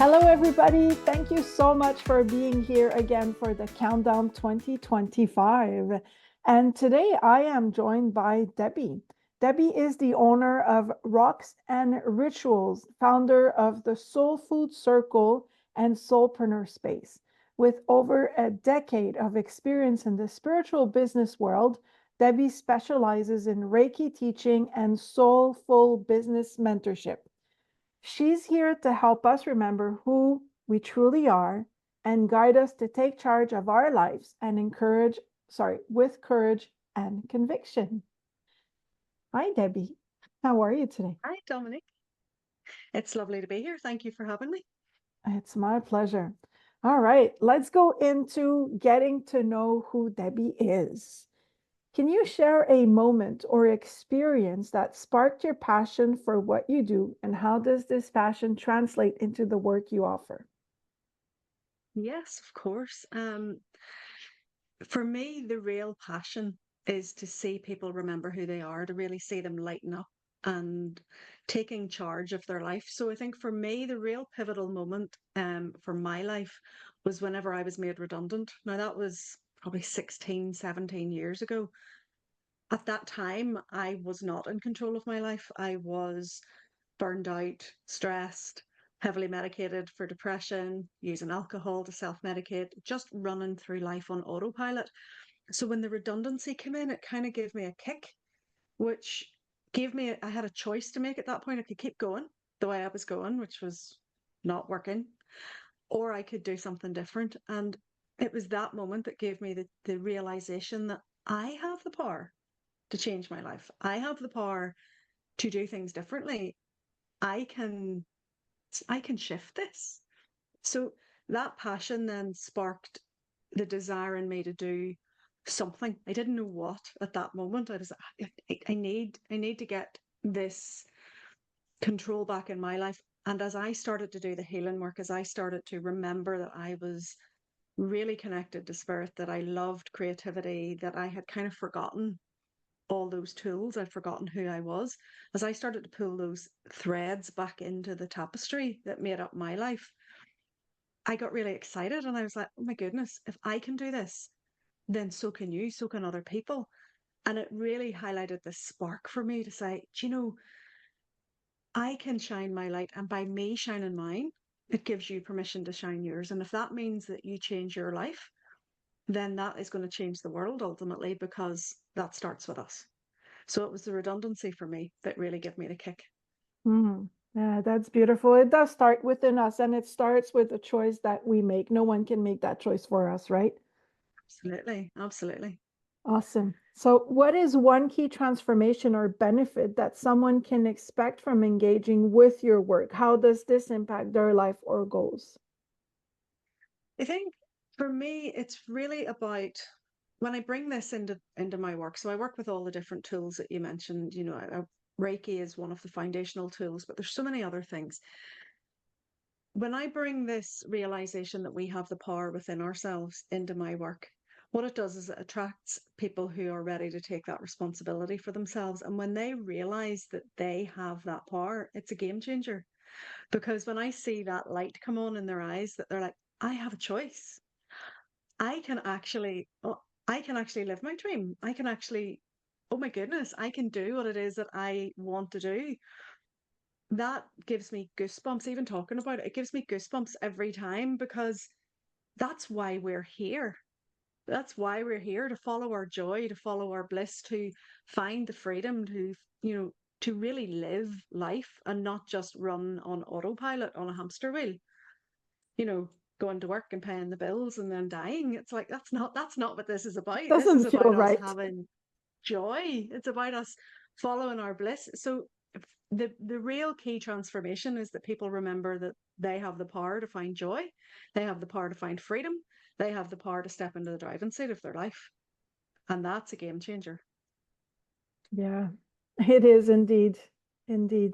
Hello, everybody. Thank you so much for being here again for the Countdown 2025. And today I am joined by Debi. Debi is the owner of Rocks and Rituals, founder of the Soul Food Circle and Soulpreneur Space. With over a decade of experience in the spiritual business world, Debi specializes in Reiki teaching and soulful business mentorship. She's here to help us remember who we truly are and guide us to take charge of our lives and with courage and conviction. Hi, Debi. How are you today? Hi, Dominic. It's lovely to be here. Thank you for having me. It's my pleasure. All right, let's go into getting to know who Debi is. Can you share a moment or experience that sparked your passion for what you do, and how does this passion translate into the work you offer? Yes, of course. For me, the real passion is to see people remember who they are, to really see them lighten up and taking charge of their life. So I think for me, the real pivotal moment for my life was whenever I was made redundant. Now, that was probably 16, 17 years ago. At that time, I was not in control of my life. I was burned out, stressed, heavily medicated for depression, using alcohol to self medicate, just running through life on autopilot. So when the redundancy came in, it kind of gave me a kick, which I had a choice to make at that point. I could keep going the way I was going, which was not working, or I could do something different. And it was that moment that gave me the realization that I have the power to change my life. I have the power to do things differently. I can I can shift this. So that passion then sparked the desire in me to do something. I didn't know what at that moment. I was I need to get this control back in my life. And as I started to do the healing work, as I started to remember that I was really connected to spirit, that I loved creativity, that I had kind of forgotten all those tools. I'd forgotten who I was. As I started to pull those threads back into the tapestry that made up my life, I got really excited and I was like, oh my goodness, if I can do this, then so can you, so can other people. And it really highlighted this spark for me to say, do you know, I can shine my light. And by me shining mine, it gives you permission to shine yours. And if that means that you change your life, then that is going to change the world ultimately, because that starts with us. So it was the redundancy for me that really gave me the kick. Yeah, that's beautiful. It does start within us, and it starts with a choice that we make. No one can make that choice for us, right? Absolutely. Absolutely. Awesome. So, what is one key transformation or benefit that someone can expect from engaging with your work? How does this impact their life or goals? I think for me, it's really about when I bring this into my work. So I work with all the different tools that you mentioned. You know, Reiki is one of the foundational tools, but there's so many other things. When I bring this realization that we have the power within ourselves into my work, what it does is it attracts people who are ready to take that responsibility for themselves. And when they realize that they have that power, it's a game changer. Because when I see that light come on in their eyes, that they're like, I have a choice. I can actually, I can actually live my dream. I can actually, oh my goodness, I can do what it is that I want to do. That gives me goosebumps, even talking about it. It gives me goosebumps every time, because that's why we're here. That's why we're here, to follow our joy, to follow our bliss, to find the freedom to, to really live life and not just run on autopilot on a hamster wheel, you know, going to work and paying the bills and then dying. It's like that's not what this is about. This is Doesn't feel about us right. having joy. It's about us following our bliss. So the real key transformation is that people remember that they have the power to find joy, they have the power to find freedom, they have the power to step into the driving seat of their life. And that's a game changer. Yeah, it is indeed. Indeed.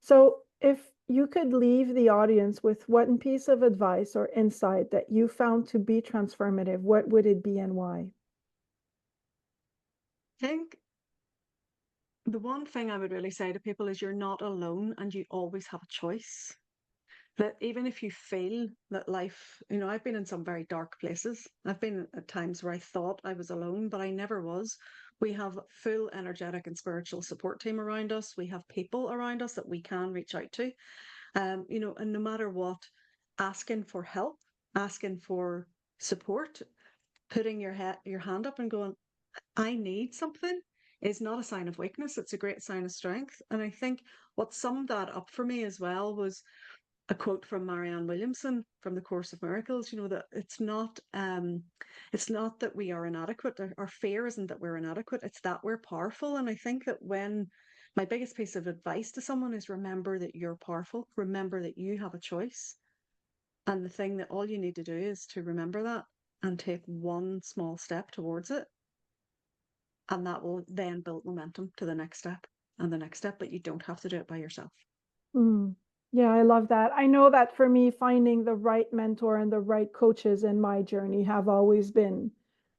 So, if you could leave the audience with one piece of advice or insight that you found to be transformative, what would it be and why? I think the one thing I would really say to people is you're not alone and you always have a choice. that even if you feel that life, I've been in some very dark places. I've been at times where I thought I was alone, but I never was. We have full energetic and spiritual support team around us. We have people around us that we can reach out to. And no matter what, asking for help, asking for support, putting your hand up and going, I need something, is not a sign of weakness. It's a great sign of strength. And I think what summed that up for me as well was a quote from Marianne Williamson from the Course of Miracles, that it's not that we are inadequate. Our fear isn't that we're inadequate, it's that we're powerful. And I think that when my biggest piece of advice to someone is remember that you're powerful, remember that you have a choice. And the thing that all you need to do is to remember that and take one small step towards it. And that will then build momentum to the next step and the next step, but you don't have to do it by yourself. Mm. Yeah, I love that. I know that for me, finding the right mentor and the right coaches in my journey have always been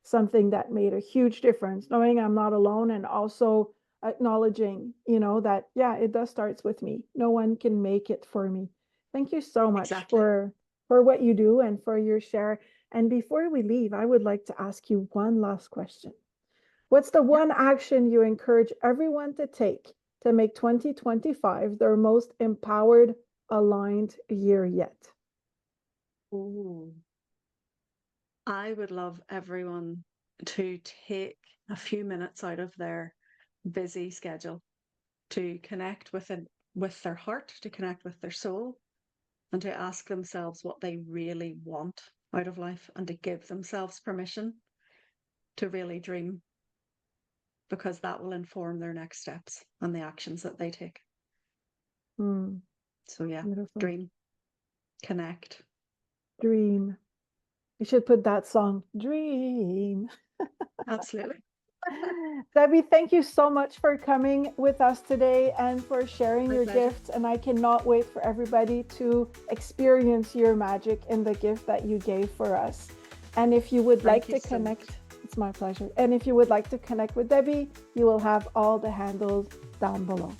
something that made a huge difference, knowing I'm not alone and also acknowledging, that, yeah, it does starts with me. No one can make it for me. Thank you so much Exactly. for what you do and for your share. And before we leave, I would like to ask you one last question. What's the Yeah. one action you encourage everyone to take to make 2025 their most empowered, aligned year yet? Ooh. I would love everyone to take a few minutes out of their busy schedule to connect with their heart, to connect with their soul, and to ask themselves what they really want out of life and to give themselves permission to really dream, because that will inform their next steps and the actions that they take. Hmm, So yeah, beautiful. dream, connect. Dream. You should put that song, Dream. Absolutely. Debi, thank you so much for coming with us today and for sharing My your pleasure. gifts. And I cannot wait for everybody to experience your magic in the gift that you gave for us. And if you would like Thank you to so much. connect, it's my pleasure. And if you would like to connect with Debi, you will have all the handles down below.